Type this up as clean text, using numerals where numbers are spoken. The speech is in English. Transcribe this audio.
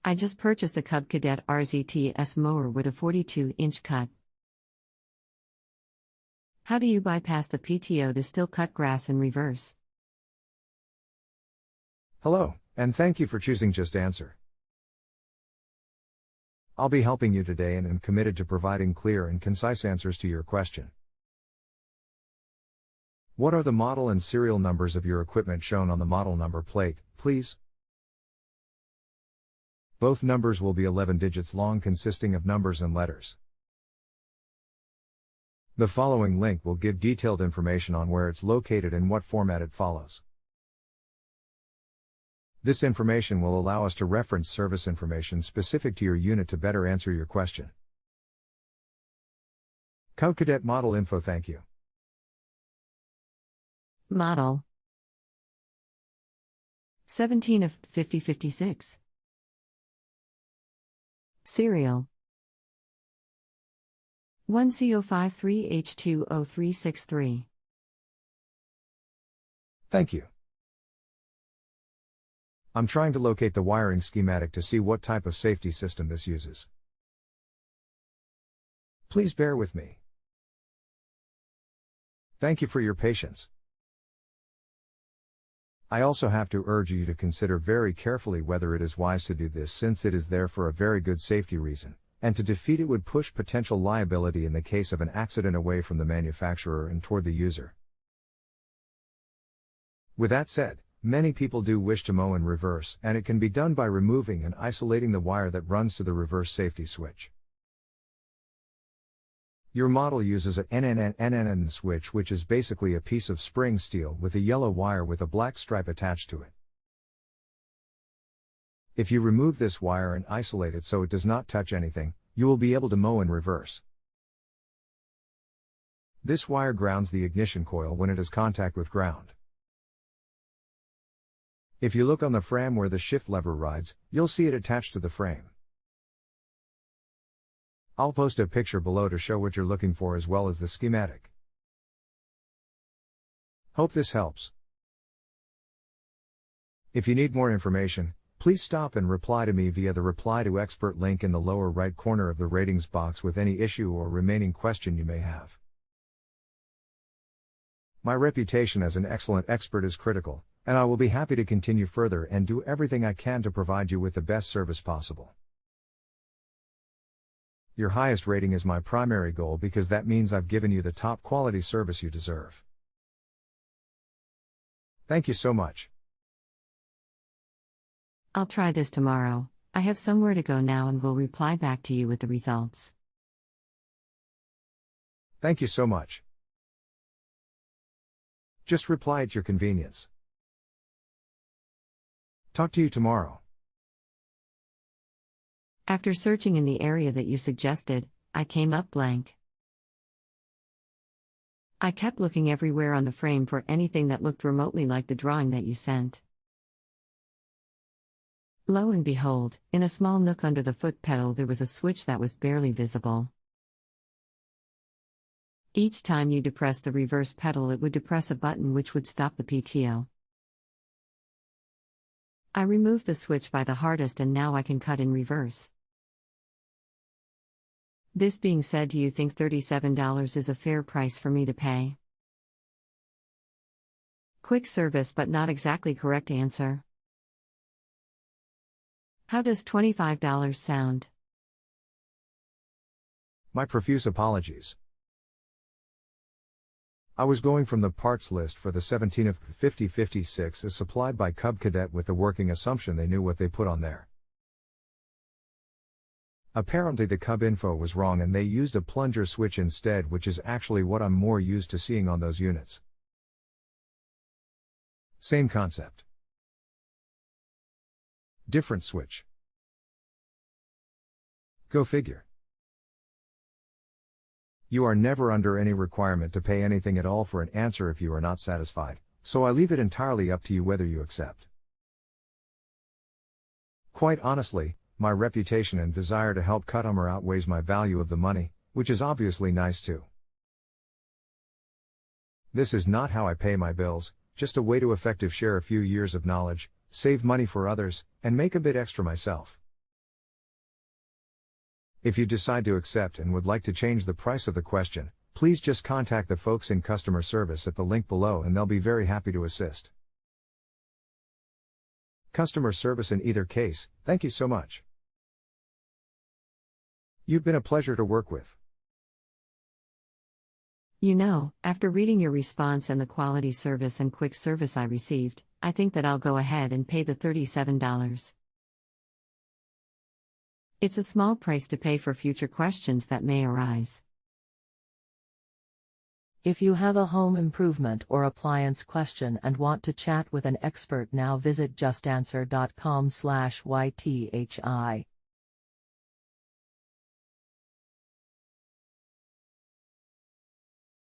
I just purchased a Cub Cadet RZT S mower with a 42-inch cut. How do you bypass the PTO to still cut grass in reverse? Hello, and thank you for choosing JustAnswer. I'll be helping you today and am committed to providing clear and concise answers to your question. What are the model and serial numbers of your equipment shown on the model number plate, please? Both numbers will be 11 digits long, consisting of numbers and letters. The following link will give detailed information on where it's located and what format it follows. This information will allow us to reference service information specific to your unit to better answer your question. Cub Cadet model info. Thank you. Model 17 of 5056. Serial 1CO53H20363. Thank you. I'm trying to locate the wiring schematic to see what type of safety system this uses. Please bear with me. Thank you for your patience. I also have to urge you to consider very carefully whether it is wise to do this, since it is there for a very good safety reason, and to defeat it would push potential liability in the case of an accident away from the manufacturer and toward the user. With that said, many people do wish to mow in reverse, and it can be done by removing and isolating the wire that runs to the reverse safety switch. Your model uses a NNNNN switch, which is basically a piece of spring steel with a yellow wire with a black stripe attached to it. If you remove this wire and isolate it so it does not touch anything, you will be able to mow in reverse. This wire grounds the ignition coil when it has contact with ground. If you look on the frame where the shift lever rides, you'll see it attached to the frame. I'll post a picture below to show what you're looking for as well as the schematic. Hope this helps. If you need more information, please stop and reply to me via the Reply to Expert link in the lower right corner of the ratings box with any issue or remaining question you may have. My reputation as an excellent expert is critical, and I will be happy to continue further and do everything I can to provide you with the best service possible. Your highest rating is my primary goal because that means I've given you the top quality service you deserve. Thank you so much. I'll try this tomorrow. I have somewhere to go now and will reply back to you with the results. Thank you so much. Just reply at your convenience. Talk to you tomorrow. After searching in the area that you suggested, I came up blank. I kept looking everywhere on the frame for anything that looked remotely like the drawing that you sent. Lo and behold, in a small nook under the foot pedal there was a switch that was barely visible. Each time you depressed the reverse pedal it would depress a button which would stop the PTO. I removed the switch by the hardest and now I can cut in reverse. This being said, do you think $37 is a fair price for me to pay? Quick service but not exactly correct answer. How does $25 sound? My profuse apologies. I was going from the parts list for the 17 of 5056 as supplied by Cub Cadet with the working assumption they knew what they put on there. Apparently the Cub info was wrong and they used a plunger switch instead, which is actually what I'm more used to seeing on those units. Same concept. Different switch. Go figure. You are never under any requirement to pay anything at all for an answer if you are not satisfied, so I leave it entirely up to you whether you accept. Quite honestly, my reputation and desire to help customer outweighs my value of the money, which is obviously nice too. This is not how I pay my bills, just a way to effectively share a few years of knowledge, save money for others, and make a bit extra myself. If you decide to accept and would like to change the price of the question, please just contact the folks in customer service at the link below and they'll be very happy to assist. Customer service in either case, thank you so much. You've been a pleasure to work with. You know, after reading your response and the quality service and quick service I received, I think that I'll go ahead and pay the $37. It's a small price to pay for future questions that may arise. If you have a home improvement or appliance question and want to chat with an expert now, visit justanswer.com/YTHI.